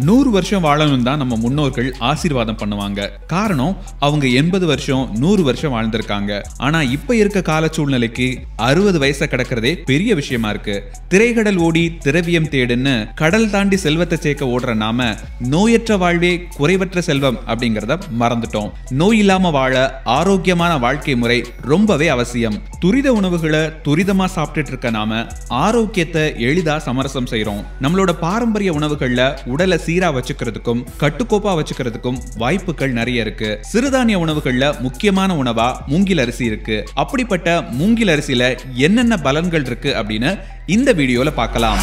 100 வருஷம் வாழணும் தான் நம்ம முன்னோர்கள் ஆசீர்வாதம் பண்ணுவாங்க. காரணம் அவங்க 80 வருஷம் 100 வருஷம் வாழ்ந்திருக்காங்க. ஆனா இப்ப இருக்க கால சூழ்நிலைக்கு 60 வயசை கடக்கிறதே பெரிய விஷயமா இருக்கு. திரைக்கடல் ஓடி திரவியம் தேடுன்னு கடல் தாண்டி செல்வத்தை சேர்க்க ஓடுற நாம நோயற்ற வாழ்வே குறைவற்ற செல்வம் அப்படிங்கறத மறந்துட்டோம். நோய் இல்லாம வாழ ஆரோக்கியமான வாழ்க்கை முறை ரொம்பவே அவசியம். துரித உணவுகளை துரிதமா சாப்பிட்டுட்டு இருக்க நாம ஆரோக்கியத்தை எளிதா சமரசம் செய்யறோம். நம்மளோட பாரம்பரிய உணவுகள்ல உடலை சீரா வச்சுக்கிறதுக்கும் கட்டுக்கோப்பா வச்சுக்கிறதுக்கும் வாய்ப்புகள் நிறைய இருக்கு. சிறுதானிய உணவுகள்ல முக்கியமான உணவா மூங்கில் அரிசி இருக்கு. அப்படிப்பட்ட மூங்கில் அரிசியில என்னென்ன பலன்கள் இருக்கு அப்படின்னு இந்த வீடியோல பார்க்கலாம்.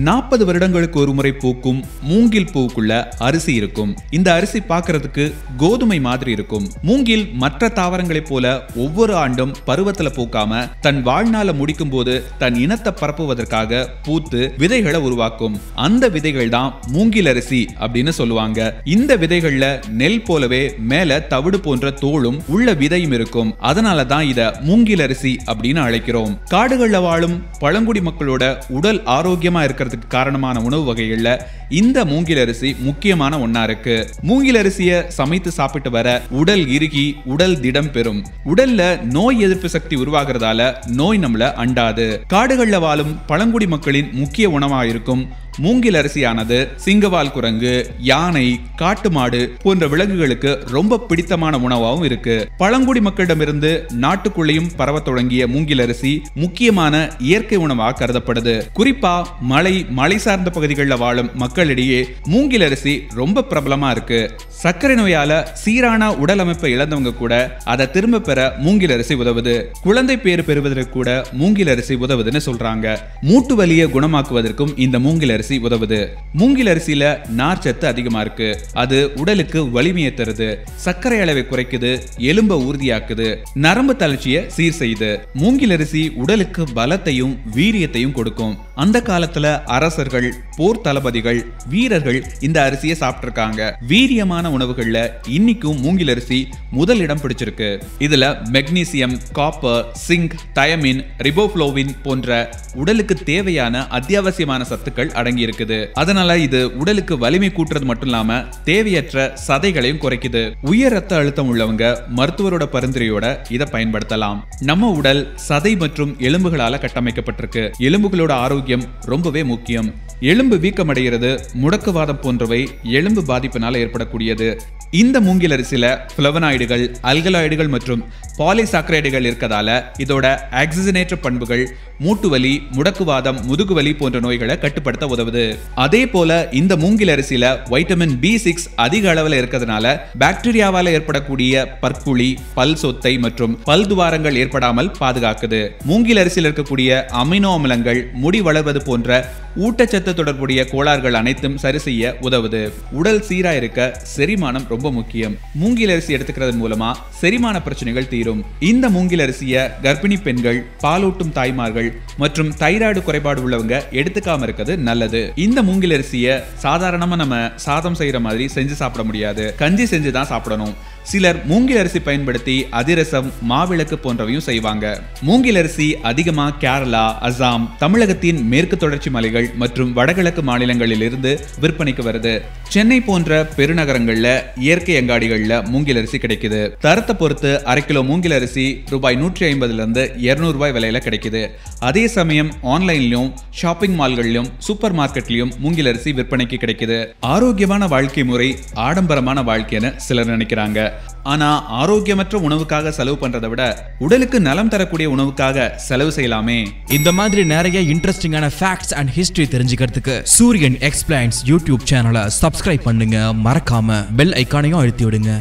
40 வருடங்களுக்கு ஒரு முறை பூக்கும் மூங்கில் பூக்குள்ள அரிசி இருக்கும். இந்த அரிசி பார்க்கிறதுக்கு கோதுமை மாதிரி இருக்கும். மூங்கில் மற்ற தாவரங்களைப் போல ஒவ்வொரு ஆண்டும் பருவத்துல பூக்காம தன் வாழ்நாள முடிக்கும் போது தன் இனத்தை பரப்புவதற்காக பூத்து விதைகளை உருவாக்கும். அந்த விதைகள் தான் மூங்கில் அரிசி அப்படின்னு சொல்லுவாங்க. இந்த விதைகள்ல நெல் போலவே மேல தவிடு போன்ற தோளும் உள்ள விதையும் இருக்கும். அதனாலதான் இத மூங்கில் அரிசி அப்படின்னு அழைக்கிறோம். காடுகள்ல வாழும் பழங்குடி மக்களோட உடல் ஆரோக்கியமா இருக்கிறதுக்கு காரணமான உணவு வகைகள்ல இந்த மூங்கில் அரிசி முக்கியமான ஒண்ணா இருக்கு. மூங்கில் அரிசியை சமைத்து சாப்பிட்டு வர உடல் இறுகி உடல் திடம் பெறும். உடல்ல நோய் எதிர்ப்பு சக்தி உருவாகிறதால நோய் நம்மள அண்டாது. காடுகள்ல வாழும் பழங்குடி மக்களின் முக்கிய உணவா இருக்கும் மூங்கில் அரிசியானது சிங்கவால் குரங்கு, யானை, காட்டு மாடு போன்ற விலங்குகளுக்கு ரொம்ப பிடித்தமான உணவாகவும் இருக்கு. பழங்குடி மக்களிடமிருந்து நாட்டுக்குள்ளேயும் பரவ தொடங்கிய மூங்கில் அரிசி முக்கியமான இயற்கை உணவாக கருதப்படுது. குறிப்பா மலை சார்ந்த பகுதிகளில் வாழும் மக்களிடையே மூங்கில் அரிசி ரொம்ப பிரபலமா இருக்கு. சர்க்கரை நோயால சீரான உடல் அமைப்பை இழந்தவங்க கூட அதை திரும்ப பெற மூங்கில் அரிசி உதவுது. குழந்தை பேறு பெறுவதற்கு கூட மூங்கில் அரிசி உதவுதுன்னு சொல்றாங்க. மூட்டு வலியை குணமாக்குவதற்கும் இந்த மூங்கில் அரிசி உதவுது. மூங்கில் அரிசியில நார்ச்சத்து அதிகமா இருக்கு. அது உடலுக்கு வலிமையை தருது, சர்க்கரை அளவை குறைக்குது, எலும்பை உறுதியாக்குது, நரம்பு தளர்ச்சியை சீர் செய்யுது. மூங்கில் அரிசி உடலுக்கு பலத்தையும் வீரியத்தையும் கொடுக்கும். அந்த காலத்துல அரசர்கள், போர் தளபதிகள், வீரர்கள் இந்த அரிசியை சாப்பிட்டிருக்காங்க. வீரியமான உணவுகள்ல இன்னைக்கும் மூங்கில் அரிசி முதல் இடம் பிடிச்சிருக்கு. இதுல magnesium, copper, zinc, thiamine, riboflavin போன்ற உடலுக்கு தேவையான அத்தியாவசியமான சத்துக்கள் அடங்கி இருக்குது. அதனால இது உடலுக்கு வலிமை கூட்டுறது மட்டும் இல்லாம தேவையற்ற சதைகளையும் குறைக்குது. உயர் ரத்த அழுத்தம் உள்ளவங்க மருத்துவரோட பரிந்துரையோட இதை பயன்படுத்தலாம். நம்ம உடல் சதை மற்றும் எலும்புகளால கட்டமைக்கப்பட்டிருக்கு. எலும்புகளோட ஆரோக்கியம் ரொம்பவே முக்கியம். எலும்பு வீக்கமடைகிறது, முடக்குவாதம் போன்றவை எலும்பு பாதிப்பினால ஏற்படக்கூடியது. இந்த மூங்கில் அரிசியில பிளவனாய்டுகள், அல்கலாய்டுகள் மற்றும் பாலிசாக்கரைடுகள் இருக்கதால இதோட ஆக்சிஜனேற்ற பண்புகள் மூட்டு வலி, முடக்குவாதம், முதுகுவலி போன்ற நோய்களை கட்டுப்படுத்த உதவுது. அதே போல இந்த மூங்கில் அரிசியில வைட்டமின் B6 அதிக அளவில் இருக்கிறதுனால பாக்டீரியாவால ஏற்படக்கூடிய பற்குழி, பல் சொத்தை மற்றும் பல் துவாரங்கள் ஏற்படாமல் பாதுகாக்குது. மூங்கில் அரிசியில் இருக்கக்கூடிய அமினோ அமிலங்கள் முடி வளர்வது போன்ற ஊட்டச்சத்து தொடர்புடைய கோளாறுகள் அனைத்தும் சரி செய்ய உதவுது. உடல் சீரா இருக்க செரிமானம் ரொம்ப முக்கியம். மூங்கில் அரிசி எடுத்துக்கிறதன் மூலமா செரிமான பிரச்சனைகள் தீரும். இந்த மூங்கில் அரிசியை கர்ப்பிணி பெண்கள், பாலூட்டும் தாய்மார்கள் மற்றும் தைராய்டு குறைபாடு உள்ளவங்க எடுத்துக்காம இருக்கிறது நல்லது. இந்த மூங்கில் அரிசியை சாதாரணமா நம்ம சாதம் செய்யற மாதிரி செஞ்சு சாப்பிட முடியாது. கஞ்சி செஞ்சு தான் சாப்பிடணும். சிலர் மூங்கில் அரிசி பயன்படுத்தி அதிரசம், மாவிளக்கு போன்றவையும் செய்வாங்க. மூங்கில் அரிசி அதிகமா கேரளா, அசாம், தமிழகத்தின் மேற்கு தொடர்ச்சி மலைகள் மற்றும் வடகிழக்கு மாநிலங்களில் இருந்து விற்பனைக்கு வருது. சென்னை போன்ற பெருநகரங்கள்ல இயற்கை அங்காடிகள்ல மூங்கில் அரிசி கிடைக்குது. தரத்தை பொறுத்து அரை கிலோ மூங்கில் அரிசி ரூபாய் 150 இருந்து 200 விலையில கிடைக்குது. அதே சமயம் ஆன்லைன்லயும், ஷாப்பிங் மால்களிலும், சூப்பர் மார்க்கெட்லயும் மூங்கில் அரிசி விற்பனைக்கு கிடைக்குது. ஆரோக்கியமான வாழ்க்கை முறை ஆடம்பரமான வாழ்க்கைன்னு சிலர் நினைக்கிறாங்க. ஆனா ஆரோக்கியமற்ற உணவுக்காக செலவு பண்றதை விட உடலுக்கு நலம் தரக்கூடிய உணவுக்காக செலவு செய்யலாமே. இந்த மாதிரி நிறைய இன்ட்ரெஸ்டிங்கான ஃபேக்ட்ஸ் அண்ட் ஹிஸ்டரி தெரிஞ்சுக்கிறதுக்கு சூரியன் எக்ஸ்பிளைன்ஸ் யூடியூப் சேனலை சப்ஸ்கிரைப் பண்ணுங்க. மறக்காம பெல் ஐகானையும் அழுத்தி விடுங்க.